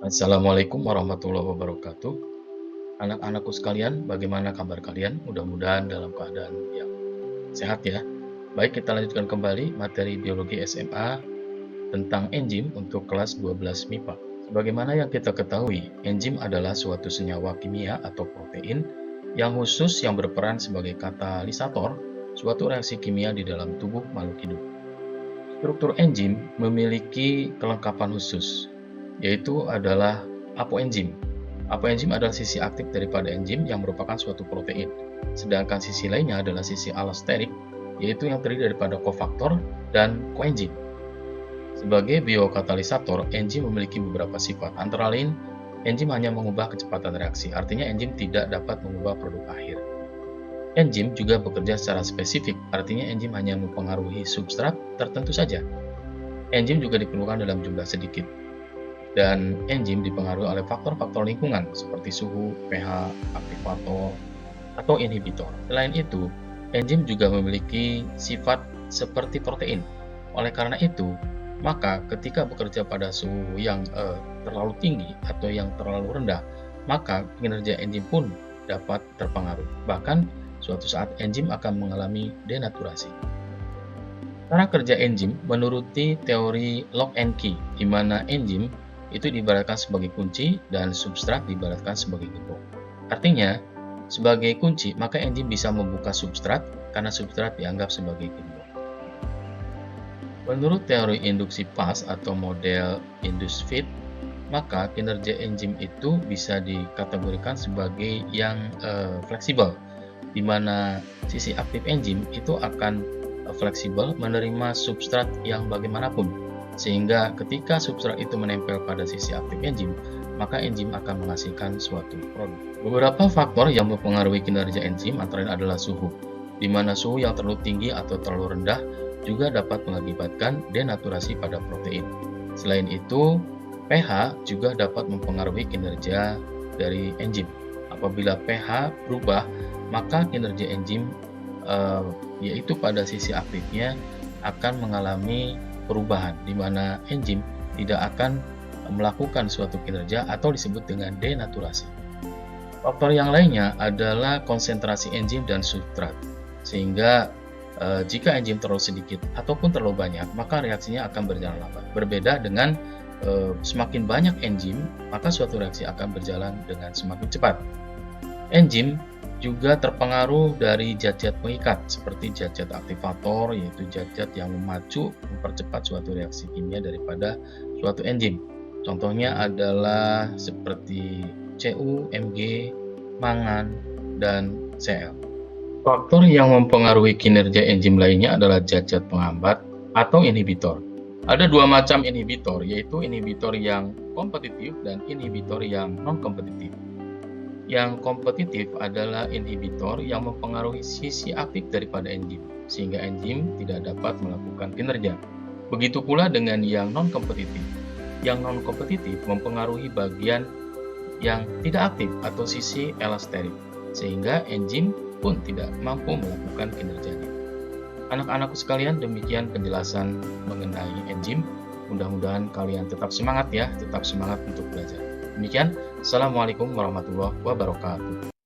Assalamualaikum warahmatullahi wabarakatuh. Anak-anakku sekalian, bagaimana kabar kalian? Mudah-mudahan dalam keadaan yang sehat ya. Baik, kita lanjutkan kembali materi biologi SMA tentang enzim untuk kelas 12 MIPA. Sebagaimana yang kita ketahui, enzim adalah suatu senyawa kimia atau protein yang khusus yang berperan sebagai katalisator suatu reaksi kimia di dalam tubuh makhluk hidup. Struktur enzim memiliki kelengkapan khusus, yaitu adalah apoenzim. Apoenzim adalah sisi aktif daripada enzim yang merupakan suatu protein. Sedangkan sisi lainnya adalah sisi alosterik, yaitu yang terdiri daripada kofaktor dan koenzim. Sebagai biokatalisator, enzim memiliki beberapa sifat. Antara lain, enzim hanya mengubah kecepatan reaksi, artinya enzim tidak dapat mengubah produk akhir. Enzim juga bekerja secara spesifik, artinya enzim hanya mempengaruhi substrat tertentu saja. Enzim juga diperlukan dalam jumlah sedikit. Dan enzim dipengaruhi oleh faktor-faktor lingkungan seperti suhu, pH, aktivator, atau inhibitor. Selain itu, enzim juga memiliki sifat seperti protein. Oleh karena itu, maka ketika bekerja pada suhu yang terlalu tinggi atau yang terlalu rendah, maka kinerja enzim pun dapat terpengaruh. Bahkan, suatu saat enzim akan mengalami denaturasi. Cara kerja enzim menuruti teori lock and key, di mana enzim itu diibaratkan sebagai kunci dan substrat diibaratkan sebagai gembok. Artinya, sebagai kunci, maka enzim bisa membuka substrat karena substrat dianggap sebagai gembok. Menurut teori induksi pas atau model induced fit, maka kinerja enzim itu bisa dikategorikan sebagai yang fleksibel, di mana sisi aktif enzim itu akan fleksibel menerima substrat yang bagaimanapun, sehingga ketika substrat itu menempel pada sisi aktif enzim, maka enzim akan menghasilkan suatu produk. Beberapa faktor yang mempengaruhi kinerja enzim antara lain adalah suhu, di mana suhu yang terlalu tinggi atau terlalu rendah juga dapat mengakibatkan denaturasi pada protein. Selain itu, pH juga dapat mempengaruhi kinerja dari enzim. Apabila pH berubah, maka kinerja enzim yaitu pada sisi aktifnya akan mengalami perubahan, di mana enzim tidak akan melakukan suatu kinerja atau disebut dengan denaturasi. Faktor yang lainnya adalah konsentrasi enzim dan substrat, sehingga jika enzim terlalu sedikit ataupun terlalu banyak, maka reaksinya akan berjalan lambat. Berbeda dengan semakin banyak enzim, maka suatu reaksi akan berjalan dengan semakin cepat. Enzim juga terpengaruh dari zat-zat pengikat seperti zat-zat aktivator, yaitu zat-zat yang memacu mempercepat suatu reaksi kimia daripada suatu enzim. Contohnya adalah seperti Cu, Mg, mangan, dan Cl. Faktor yang mempengaruhi kinerja enzim lainnya adalah zat-zat penghambat atau inhibitor. Ada dua macam inhibitor, yaitu inhibitor yang kompetitif dan inhibitor yang non-kompetitif. Yang kompetitif adalah inhibitor yang mempengaruhi sisi aktif daripada enzim, sehingga enzim tidak dapat melakukan kinerja. Begitu pula dengan yang non-kompetitif. Yang non-kompetitif mempengaruhi bagian yang tidak aktif atau sisi elasterik, sehingga enzim pun tidak mampu melakukan kinerjanya. Anak-anakku sekalian, demikian penjelasan mengenai enzim. Mudah-mudahan kalian tetap semangat ya, tetap semangat untuk belajar. Demikian, Assalamualaikum warahmatullahi wabarakatuh.